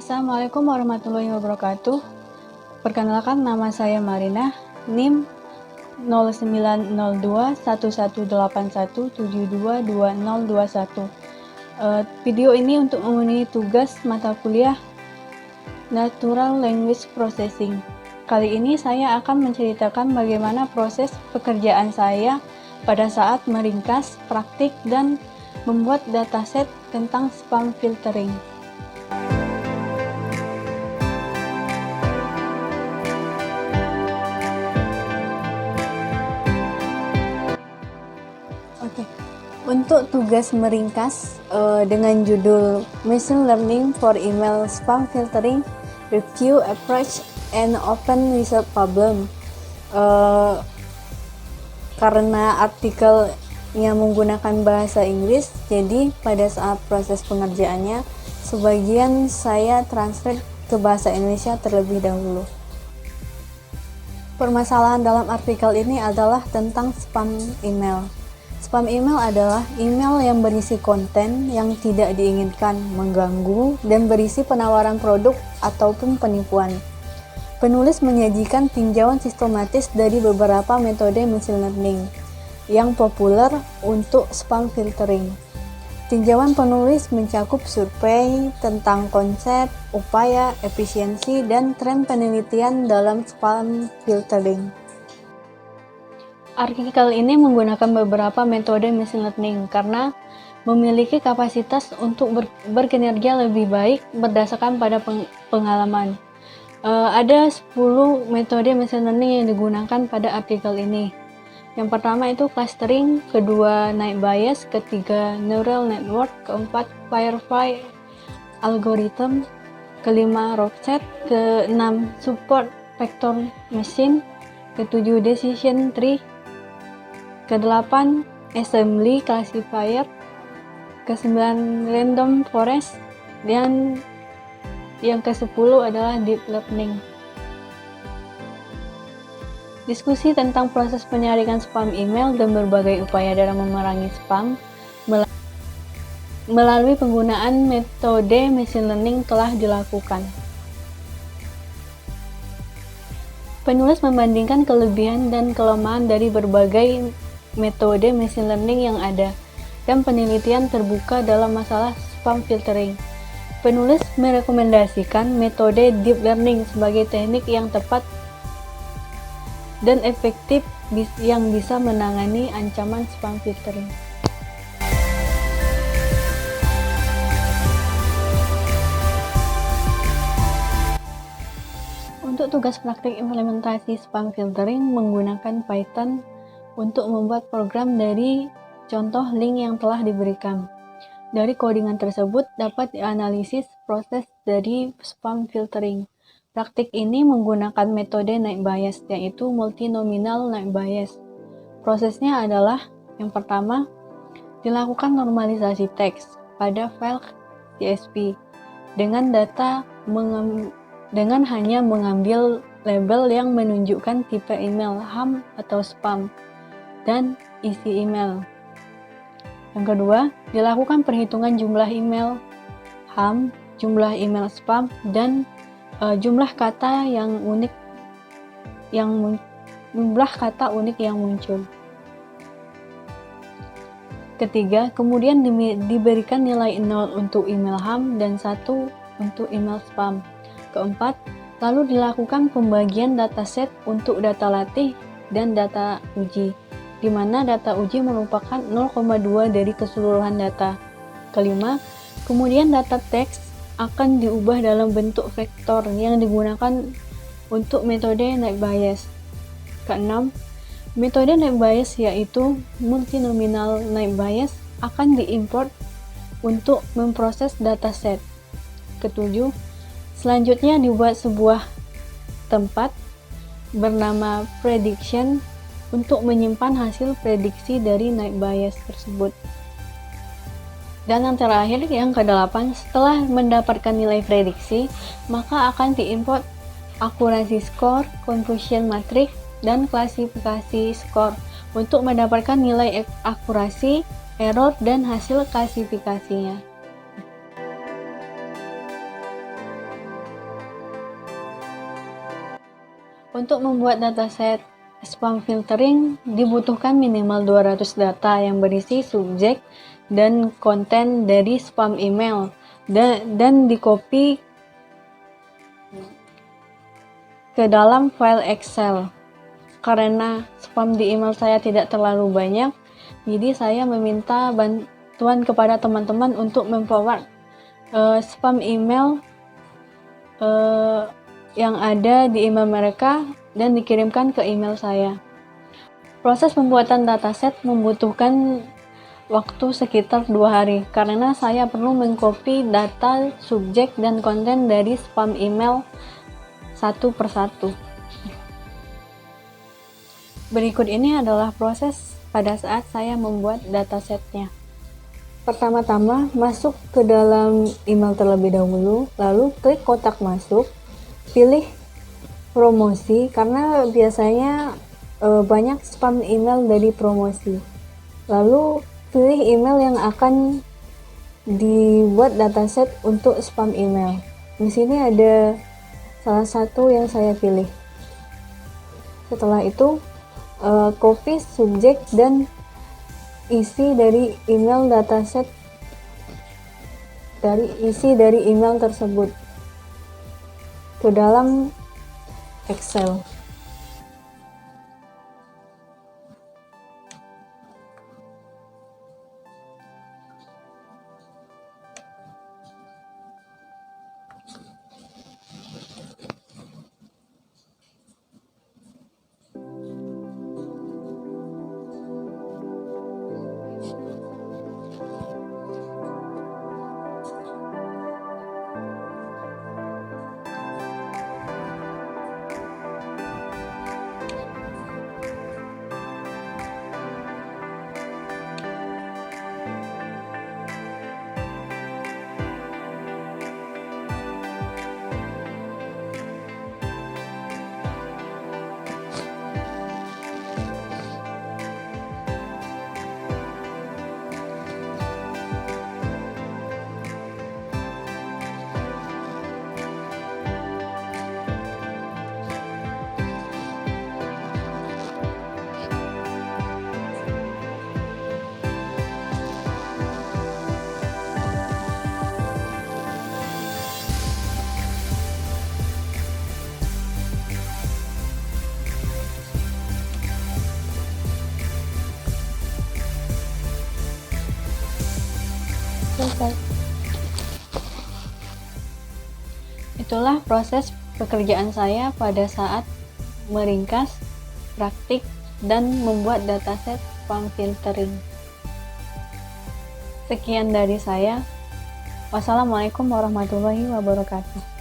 Assalamualaikum warahmatullahi wabarakatuh. Perkenalkan, nama saya Marina, NIM 09021181722021. Video ini untuk memenuhi tugas mata kuliah Natural Language Processing. Kali ini saya akan menceritakan bagaimana proses pekerjaan saya pada saat meringkas, praktik, dan membuat dataset tentang spam filtering. Untuk tugas meringkas dengan judul Machine Learning for Email Spam Filtering, Review Approach and Open Result Problem, karena artikelnya menggunakan bahasa Inggris, jadi pada saat proses pengerjaannya sebagian saya translate ke bahasa Indonesia terlebih dahulu. Permasalahan dalam artikel ini adalah tentang spam email. Spam email adalah email yang berisi konten yang tidak diinginkan, mengganggu, dan berisi penawaran produk ataupun penipuan. Penulis menyajikan tinjauan sistematis dari beberapa metode machine learning yang populer untuk spam filtering. Tinjauan penulis mencakup survei tentang konsep, upaya, efisiensi, dan tren penelitian dalam spam filtering. Artikel ini menggunakan beberapa metode machine learning karena memiliki kapasitas untuk berkinerja lebih baik berdasarkan pada pengalaman. Ada 10 metode machine learning yang digunakan pada artikel ini. Yang pertama itu clustering, kedua night bias, ketiga neural network, keempat Firefly algorithm, kelima Rorschach, keenam support vector machine, ketujuh decision tree, ke-8 assembly classifier, ke-9 random forest, dan yang ke-10 adalah deep learning. Diskusi tentang proses penyaringan spam email dan berbagai upaya dalam memerangi spam melalui penggunaan metode machine learning telah dilakukan. Penulis membandingkan kelebihan dan kelemahan dari berbagai metode machine learning yang ada dan penelitian terbuka dalam masalah spam filtering. Penulis merekomendasikan metode deep learning sebagai teknik yang tepat dan efektif yang bisa menangani ancaman spam filtering. Untuk tugas praktik implementasi spam filtering menggunakan Python untuk membuat program dari contoh link yang telah diberikan. Dari codingan tersebut dapat dianalisis proses dari spam filtering. Praktik ini menggunakan metode night bias, yaitu multinominal night bias. Prosesnya adalah, yang pertama, dilakukan normalisasi teks pada file CSV dengan hanya mengambil label yang menunjukkan tipe email ham atau spam dan isi email. Yang kedua, dilakukan perhitungan jumlah email ham, jumlah email spam, dan jumlah kata unik yang muncul. Ketiga, kemudian diberikan nilai 0 untuk email ham dan 1 untuk email spam. Keempat, lalu dilakukan pembagian dataset untuk data latih dan data uji, di mana data uji merupakan 0,2 dari keseluruhan data. Kelima, kemudian data teks akan diubah dalam bentuk vektor yang digunakan untuk metode night bias. Keenam, metode night bias yaitu multinominal night bias akan diimport untuk memproses dataset. Ketujuh, selanjutnya dibuat sebuah tempat bernama prediction untuk menyimpan hasil prediksi dari night bias tersebut. Dan yang terakhir, yang ke-8, setelah mendapatkan nilai prediksi, maka akan diimport akurasi skor, confusion matrix, dan klasifikasi skor untuk mendapatkan nilai akurasi, error, dan hasil klasifikasinya. Untuk membuat dataset spam filtering dibutuhkan minimal 200 data yang berisi subjek dan konten dari spam email dan di-copy ke dalam file Excel. Karena spam di email saya tidak terlalu banyak, jadi saya meminta bantuan kepada teman-teman untuk memforward spam email yang ada di email mereka dan dikirimkan ke email saya. Proses pembuatan dataset membutuhkan waktu sekitar 2 hari karena saya perlu mengcopy data subjek dan konten dari spam email satu persatu. Berikut ini adalah proses pada saat saya membuat datasetnya. Pertama-tama, masuk ke dalam email terlebih dahulu, lalu klik kotak masuk, pilih promosi karena biasanya banyak spam email dari promosi. Lalu pilih email yang akan dibuat dataset untuk spam email. Di sini ada salah satu yang saya pilih. Setelah itu copy subjek dan isi dari email dataset dari email tersebut ke dalam Excel. Selesai. Itulah proses pekerjaan saya pada saat meringkas, praktik, dan membuat dataset spam filtering. Sekian dari saya. Wassalamualaikum warahmatullahi wabarakatuh.